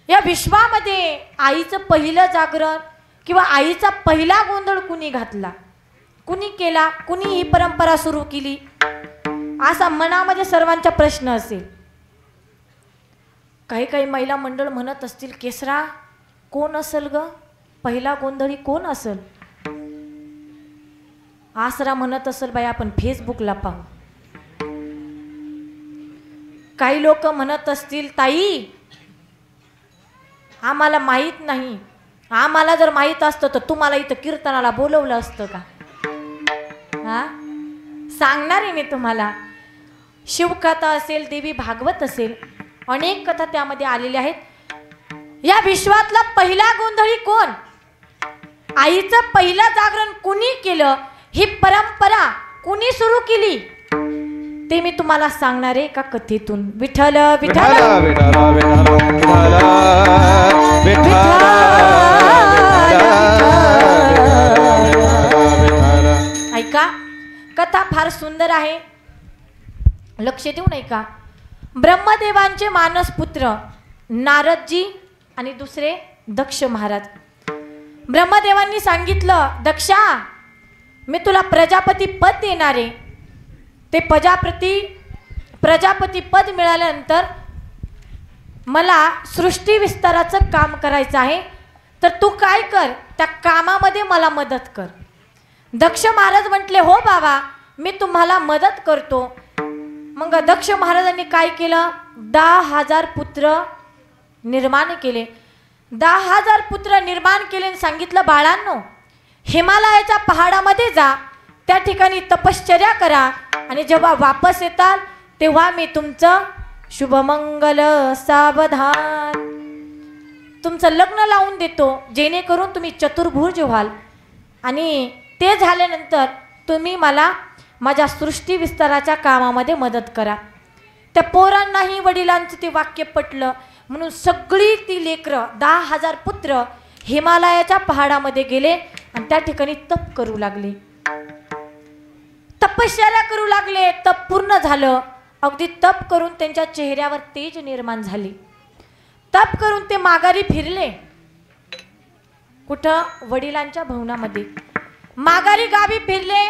या विश्वामध्ये आईचं पहिलं जागरण किंवा आईचा पहिला गोंधळ कुणी घातला, कुणी केला, कुणी ही परंपरा सुरू केली, असा मनामध्ये सर्वांचा प्रश्न असेल. काही काही महिला मंडळ म्हणत असतील, केसरा कोण असेल ग, पहिला गोंधळी कोण असेल? आसरा म्हणत असेल, बाई आपण फेसबुकला पाहू. काही लोक म्हणत असतील, ताई आम्हाला माहीत नाही, आम्हाला जर माहीत असतं तर तुम्हाला इथं कीर्तनाला बोलवलं असतं का? हा, सांगणार आहे मी तुम्हाला. शिवकथा असेल, देवी भागवत असेल, अनेक कथा त्यामध्ये आलेल्या आहेत. या विश्वातला पहिला गोंधळी कोण, आईचं पहिलं जागरण कुणी केलं, ही परंपरा कुणी सुरू केली, ते मी तुम्हाला सांगणार आहे एका कथेतून. विठ्ठल विठ्ठल ऐका, कथा फार सुंदर आहे, लक्ष देऊन ऐका. ब्रह्मदेवांचे मानस पुत्र नारदजी आणि दुसरे दक्ष महाराज. ब्रह्मदेवांनी सांगितलं, दक्षा मी तुला प्रजापती पद देणार आहे. ते प्रजापती पद मिळाल्यानंतर मला सृष्टी विस्ताराचं काम करायचं आहे, तर तू काय कर, त्या कामामध्ये मला मदत कर. दक्ष महाराज म्हटले, हो बाबा मी तुम्हाला मदत करतो. मग दक्ष महाराजांनी काय केलं, 10,000 पुत्र निर्माण केले. 10,000 पुत्र निर्माण केले आणि सांगितलं, बाळांनो हिमालयाच्या पहाडामध्ये जा, त्या ठिकाणी तपश्चर्या करा आणि जेव्हा वापस येताल तेव्हा मी तुमचं शुभमंगल सावधान तुमचं लग्न लावून देतो, जेणेकरून तुम्ही चतुर्भुज व्हाल. आणि ते झाल्यानंतर तुम्ही मला माझ्या सृष्टी विस्ताराच्या कामामध्ये मदत करा. त्या पोरांनाही वडिलांचं ते वाक्य पटलं, म्हणून सगळी ती लेकरं 10,000 पुत्र हिमालयाच्या पहाडामध्ये गेले आणि त्या ठिकाणी तप करू लागले, तपश्चर्या करू लागले. तप पूर्ण झालं, अगदी तप करून त्यांच्या चेहऱ्यावर तेज निर्माण झाले. तप करून ते माघारी फिरले. कुठं? वडिलांच्या भवनामध्ये. माघारी गावी फिरले.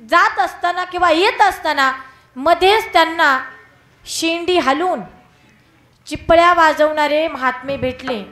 जात असताना किंवा येत असताना मध्येच त्यांना शेंडी हलवून चिपळ्या वाजवणारे महात्मे भेटले.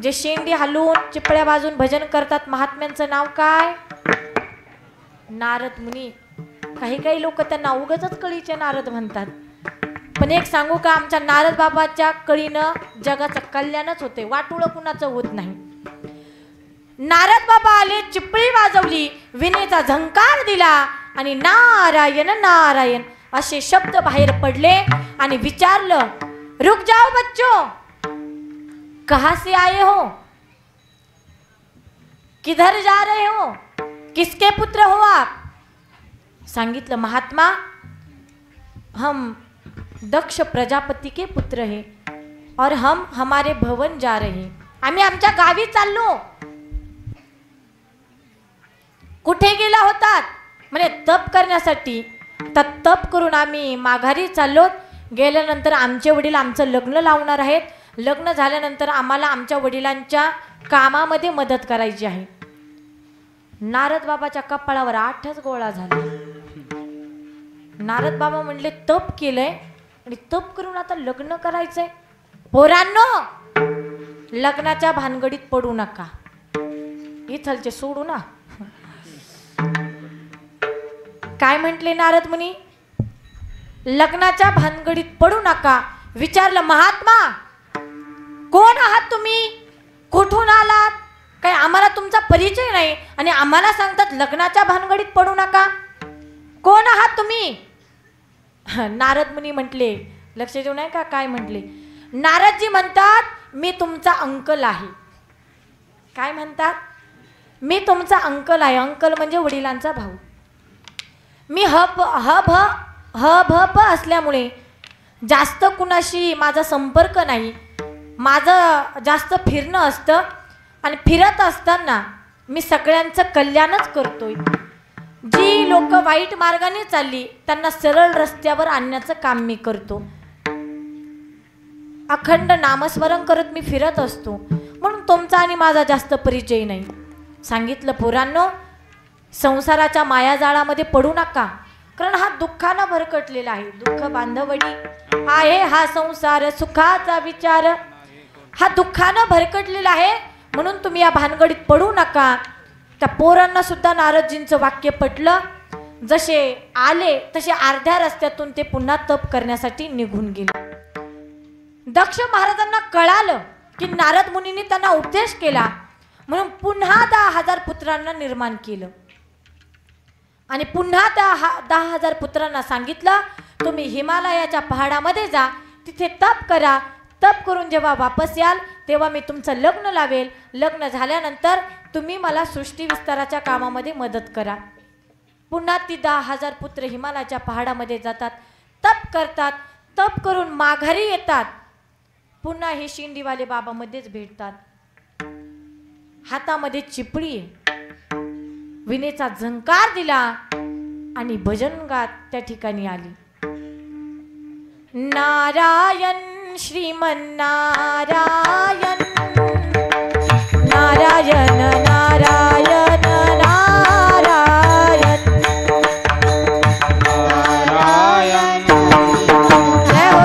जे शेंडी हलवून चिपळ्या वाजवून भजन करतात, महात्म्यांचं नाव काय? नारद मुनी. काही काही लोक त्यांना उगाचच कळीचे नारद म्हणतात, पण एक सांगू का, आमच्या नारद बाबाच्या कळीनं जगाचं कल्याणच होते, वाटुळं कुणाचं होत नाही. नारद बाबा आले, चिपळी वाजवली, विनेचा झंकार दिला आणि नारायण नारायण असे शब्द बाहेर पडले आणि विचारलं, रुक जाओ बच्चों, कहां से आए हो, किधर जा रहे हो, किसके पुत्र हो आप? सांगितलं, महात्मा हम दक्ष प्रजापति के पुत्र हैं और हम हमारे भवन जा रहे हैं. आम्ही आमच्या गावी चाललो. कुठे गेला होतात? म्हणजे तप करण्यासाठी. तर तप करून आम्ही माघारी चाललो. गेल्यानंतर आमचे वडील आमचं लग्न लावणार आहेत. लग्न झाल्यानंतर आम्हाला आमच्या वडिलांच्या कामामध्ये मदत करायची आहे. नारद बाबाच्या कपाळावर 8च गोळा झाला. नारद बाबा म्हणले, तप केलंय आणि तप करून आता लग्न करायचंय. पोरांनो, लग्नाच्या भानगडीत पडू नका. इथलचे सोडू ना. काय म्हटले नारद मुनी? लग्नाच्या भानगडीत पडू नका. विचारलं, महात्मा कोण आहात तुम्ही, कुठून आलात? काय आम्हाला तुमचा परिचय नाही आणि आम्हाला सांगतात लग्नाच्या भानगडीत पडू नका. कोण आहात तुम्ही? नारद मुनी म्हटले, लक्ष देऊ नाही का काय म्हटले? नारदजी म्हणतात, मी तुमचा अंकल आहे. काय म्हणतात? मी तुमचा अंकल आहे. अंकल म्हणजे वडिलांचा भाऊ. मी हभ असल्यामुळे जास्त कुणाशी माझा संपर्क नाही. माझं जास्त फिरणं असतं आणि फिरत असताना मी सगळ्यांचं कल्याणच करतोय. जी लोक वाईट मार्गाने चालली त्यांना सरळ रस्त्यावर आणण्याचं काम मी करतो. अखंड नामस्मरण करत मी फिरत असतो, म्हणून तुमचा आणि माझा जास्त परिचय नाही. सांगितलं पोरांनो, संसाराच्या मायाजाळामध्ये पडू नका, कारण हा दुःखानं भरकटलेला आहे. दुःख बांधवडी आहे हा संसार, सुखाचा विचार हा दुःखानं भरकटलेला आहे, म्हणून तुम्ही या भानगडीत पडू नका. त्या पोरांना सुद्धा नारदजींचं वाक्य पटलं. जसे आले तसे अर्ध्या रस्त्यातून ते पुन्हा तप करण्यासाठी निघून गेले. दक्ष महाराजांना कळालं की नारद मुनींनी त्यांना उपदेश केला, म्हणून पुन्हा 10,000 पुत्रांना निर्माण केलं आणि पुन्हा त्या 10,000 पुत्रांना सांगितलं, तुम्ही हिमालयाच्या पहाडामध्ये जा, तिथे तप करा. तप करून जेव्हा वापस याल तेव्हा मी तुमचं लग्न लावेल. लग्न झाल्यानंतर तुम्ही मला सृष्टी विस्ताराच्या कामामध्ये मदत करा. पुन्हा ती 10,000 पुत्र हिमालयाच्या पहाडामध्ये जातात, तप करतात. तप करून माघारी येतात. पुन्हा हे शिंडीवाले बाबामध्येच भेटतात. हातामध्ये चिपळी, विनेचा झंकार दिला आणि भजन गात त्या ठिकाणी आली. नारायण श्रीमन्नारायण, नारायण नारायण नारायण नारायण. जय हो.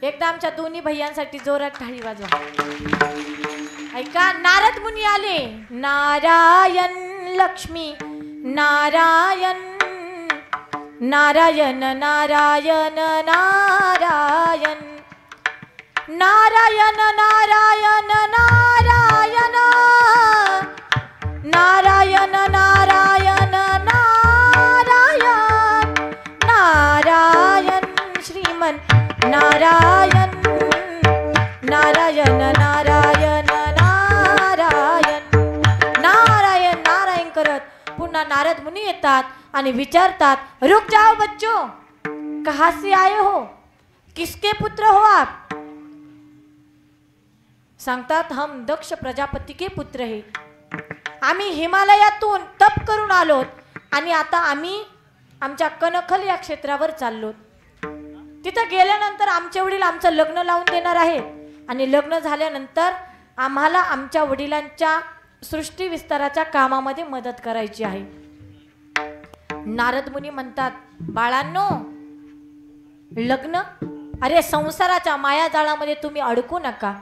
एकदा आमच्या दोन्ही भैयांसाठी जोरात टाळी वाजवा. ऐका, नारद मुनी आले. नारायण लक्ष्मी नारायण, नारायण नारायण नारायण, नारायण नारायण नारायण, नारायण नारायण नारायण, नारायण श्रीमन नारायण, नारायण नारायण नारायण, नारायण नारायण करत पुन्हा नारद मुनी येतात आणि विचारतात, रुक जाओ बच्चों, कहां से आए हो, किसके पुत्र हो आप? सांगतात, हम दक्ष प्रजापती के पुत्र है. आम्ही हिमालयातून तप करून आलोत आणि आता आम्ही आमच्या कनखल या क्षेत्रावर चाललोत. तिथं गेल्यानंतर आमचे वडील आमचं लग्न लावून देणार आहेत आणि लग्न झाल्यानंतर आम्हाला आमच्या वडिलांच्या सृष्टी विस्ताराच्या कामामध्ये मदत करायची आहे. नारद मुनी म्हणतात, बाळांनो, लग्न, अरे संसाराच्या मायाजाळामध्ये तुम्ही अडकू नका.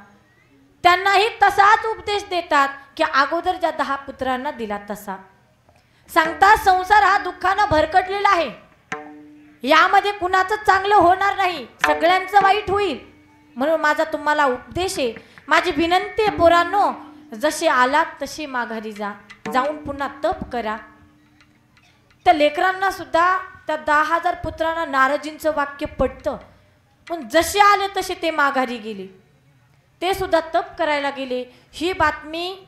त्यांनाही तसाच उपदेश देतात की अगोदर ज्या 10 पुत्रांना दिला तसा. सांगतात, संसार हा दुःखानं भरकटलेला आहे, यामध्ये कुणाचं चांगलं होणार नाही, सगळ्यांचं वाईट होईल. म्हणून माझा तुम्हाला उपदेश आहे, माझी विनंती आहे पोरांनो, जसे आलात तसे माघारी जा, जाऊन पुन्हा तप करा. त्या लेकरांना सुद्धा त्या 10,000 पुत्रांना नारदजींचं वाक्य पटतं, पण जसे आले तसे ते माघारी गेले. ते सुद्धा तप करायला गेले. ही बातमी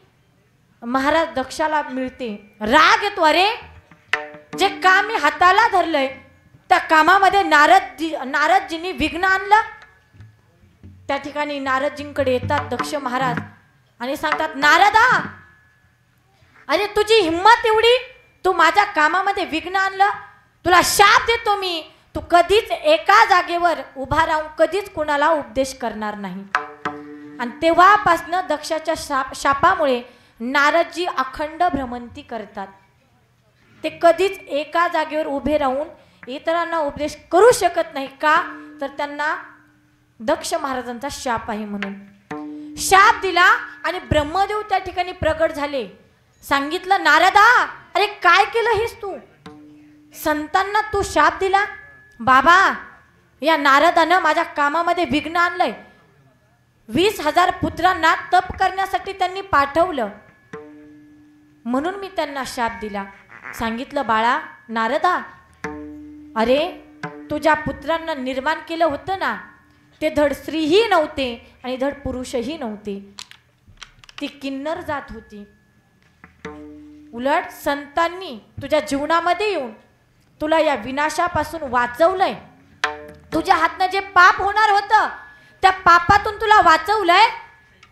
महाराज दक्षाला मिळते. राग येतो, अरे जे काम मी हाताला धरलंय त्या कामामध्ये नारदजींनी विघ्न आणलं. त्या ठिकाणी नारदजींकडे येतात दक्ष महाराज आणि सांगतात, नारदा, अरे तुझी हिम्मत एवढी, तू माझ्या कामामध्ये विघ्न आणलं, तुला शाप देतो मी, तू कधीच एका जागेवर उभा राहून कधीच कुणाला उपदेश करणार नाही. आणि तेव्हापासनं दक्षाच्या शापामुळे नारदजी अखंड भ्रमंती करतात. ते कधीच एका जागेवर उभे राहून इतरांना उपदेश करू शकत नाही. का तर त्यांना दक्ष महाराजांचा शाप आहे म्हणून. शाप दिला आणि ब्रह्मदेव त्या ठिकाणी प्रगट झाले. सांगितलं, नारदा, अरे काय केलं हेस तू? संतांना तू शाप दिला? बाबा, या नारदानं माझ्या कामामध्ये विघ्न आणलंय. 20,000 पुत्रांना तप करण्यासाठी त्यांनी पाठवलं, म्हणून मी त्यांना शाप दिला. सांगितलं, बाळा नारदा, अरे तुझ्या पुत्रांना निर्माण केलं होतं ना, ते धड स्त्रीही नव्हते आणि धड पुरुषही नव्हते, ती किन्नर जात होती. उलट संतांनी तुझ्या जीवनामध्ये येऊन तुला या विनाशापासून वाचवलंय. तुझ्या हातनं जे पाप होणार होतं त्या पापातून तुला वाचवलंय.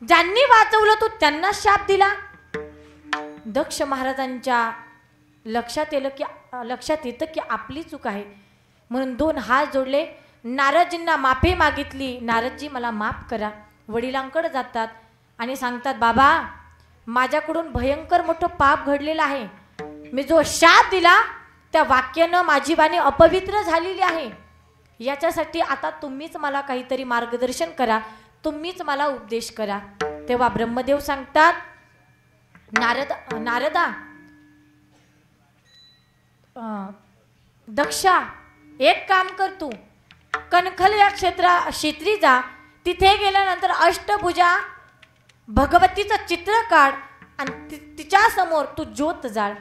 ज्यांनी वाचवलं तू त्यांना शाप दिला. दक्ष महाराजांच्या लक्षात येतं की आपली चूक आहे, म्हणून 2 हात जोडले, नारदजींना माफी मागितली. नारदजी मला माफ करा. वडिलांकडे जातात आणि सांगतात, बाबा माझ्याकडून भयंकर मोठं पाप घडलेलं आहे. मी जो शाप दिला त्या वाक्यानं माझी वाणी अपवित्र झालेली आहे. याच्यासाठी आता तुम्हीच मला काहीतरी मार्गदर्शन करा, तुम्हीच मला उपदेश करा. तेव्हा ब्रह्मदेव सांगतात, नारदा, दक्षा, एक काम कर, तू कणखल या क्षेत्री जा. तिथे गेल्यानंतर अष्टभुजा भगवतीचं चित्र काढ आणि तिच्या समोर तू ज्योत जाळ.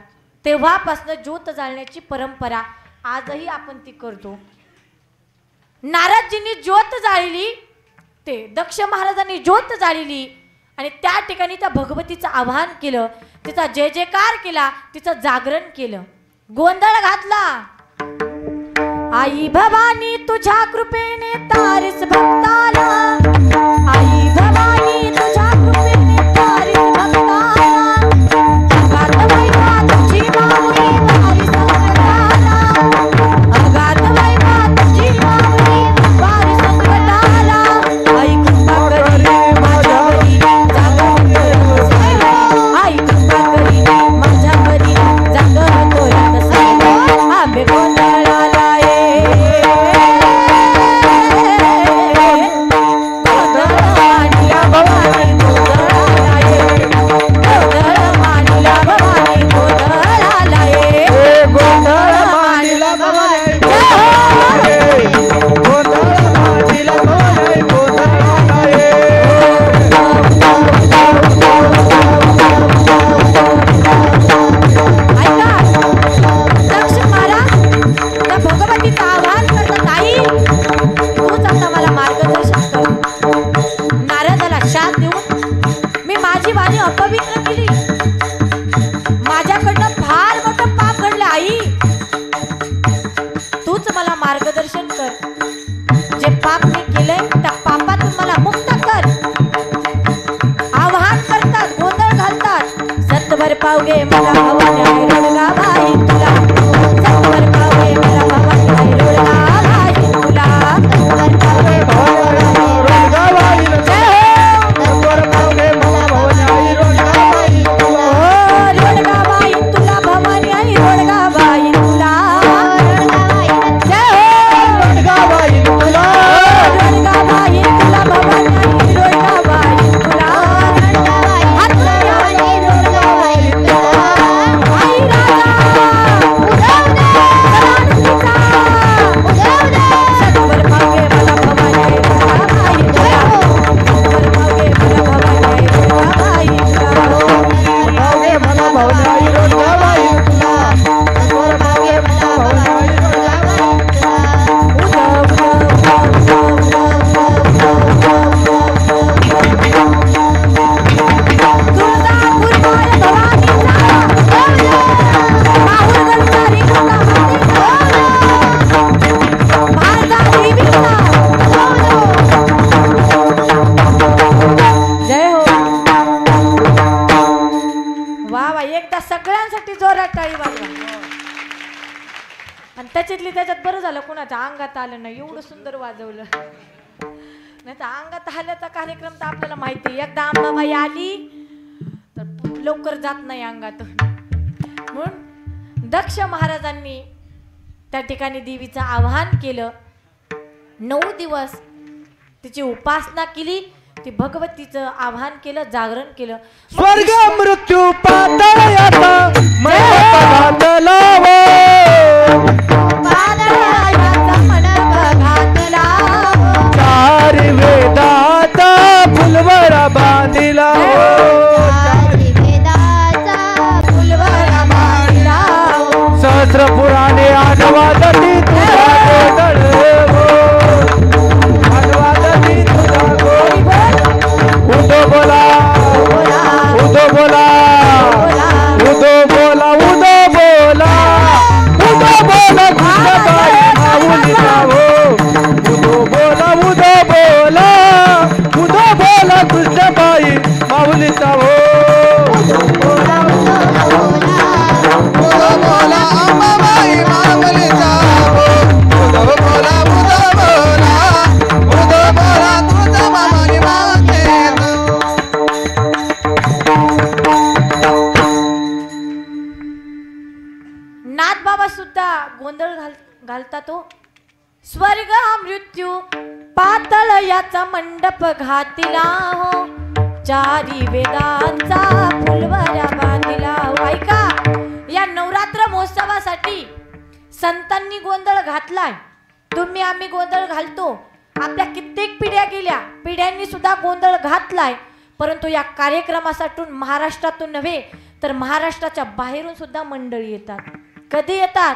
तेव्हापासून ज्योत जाळण्याची परंपरा आजही आपण ती करतो. नारदजींनी ज्योत जाळली, ते दक्ष महाराजांनी ज्योत जाळली आणि त्या ठिकाणी त्या भगवतीचं आवाहन केलं, तिचा जय जयकार केला, तिचं जागरण केलं, गोंधळ घातला. आई भवानी तुझ्या कृपेने तारीस भक्ताला, आई भवानी तुझ्या कृपेने तारीस भक्ताला, अगाध महिमा तुझी माऊली वारी संकटाला, अगाध महिमा तुझी माऊली वारी संकटाला. आई कृपा करी माझ्यावरी जागरण तोरण, आई कृपा करी माझ्यावरी जागरण तोरण. आंबे गोंधळाला मार्गदर्शन कर. जे पाप मी केलंय त्या पापातून मला मुक्त कर. आवाहन करतात, गोंधळ घालतात. सत्वर पावगे मला भवानी रोडगा बाई तुला, सत्वर पावगे मला भवानी रोडगा बाई तुला, सत्वर पावगे रोडगा बाई सत्वर पावगे मला भवानी रोडगा बाई तुला, रोडगा बाई तुला भवानी रोडगा बाई तुला, रोडगा बाई तुला. आलं नाही, एवढं सुंदर वाजवलं. नाही तर अंगात आल्याचा कार्यक्रम तर आपल्याला माहिती. एकदा अंबाबाई आली तर लवकर जात नाही अंगातून. म्हणून दक्ष महाराजांनी त्या ठिकाणी देवीचं आवाहन केलं. 9 दिवस तिची उपासना केली. ती भगवतीचं आवाहन केलं, जागरण केलं. स्वर्ग मृत्यू पाताळ याचा मंडप घातला चारी वेदाचा फुलवरा बांधिला सहस्र पुराणे आठवादती तुझा गोंधळ आठवादती तुझा गोंधळ उदो बोला उदो बोला उदो बोला उदो बोला उदो बोला कृष्णबाई माऊली जावो उदो बोला उदो बोला उदो बोला कृष्णबाई माऊली जावो नाथबाबा सुद्धा गोंधळ घालतात हो. स्वर्ग मृत्यू पातळ याचा मंडप घातिला हो चारी वेदांचा फुलवरा बांधिला हो. ऐका, या नवरात्र महोत्सवासाठी संतांनी गोंधळ घातलाय. तुम्ही आम्ही गोंधळ घालतो. आपल्या कित्येक पिढ्या गेल्या, पिढ्यांनी सुद्धा गोंधळ घातलाय. परंतु या कार्यक्रमासाठी महाराष्ट्रातून नव्हे तर महाराष्ट्राच्या बाहेरून सुद्धा मंडळी येतात. कधी येतात?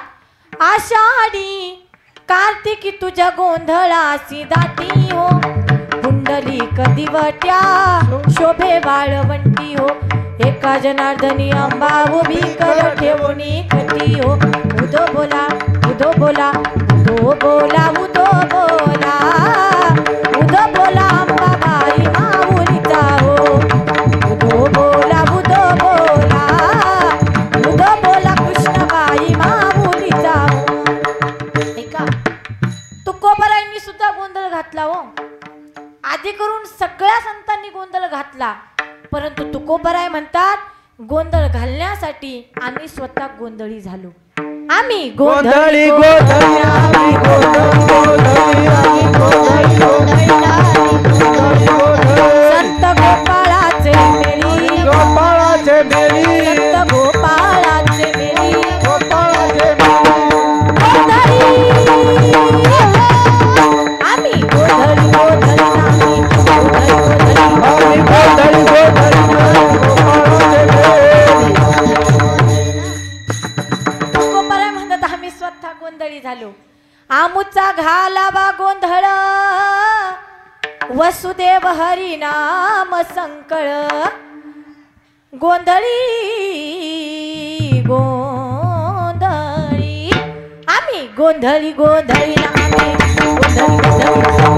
आषाढी कार्तिकी तुझ्या गोंधळासी दाटी हो कुंडली कधी वट्या शोभे वाळवंटी हो एका जनार्दनी अंबा उभी कर ठेवणी कटी हो उदो बोला उदो बोला उदो बोला उदो बोला उदो बोला अंबाबाई माऊलीचा हो उदो बोला उदो बोला उदो बोला कृष्णबाई माऊलीचा हो. ऐका, तुकोबारायांनी सुद्धा गोंधळ घातला हो. आधी करून सगळ्या संतांनी गोंधळ घातला, परंतु तुकोबाराय म्हणतात गोंधळ घालण्यासाठी आम्ही स्वतः गोंधळी झालो. आम्ही गोंधळी गोंधळी आम्ही संत गोपाळाचे मेली गोपाळाचे मेली संत गोपाळाचे मेली गोपाळाचे गोंधळी आम्ही गोंधळी गोंधळी आम्ही गोंधळी तुकोबाराय म्हणतात आम्ही स्वतः गोंधळी झालो. आमुचा घालावा गोंधळ वसुदेव हरी नाम संकळ गोंधळी गोंधळी आम्ही गोंधळी गोंधळी आम्ही गोंधळी गोंधळी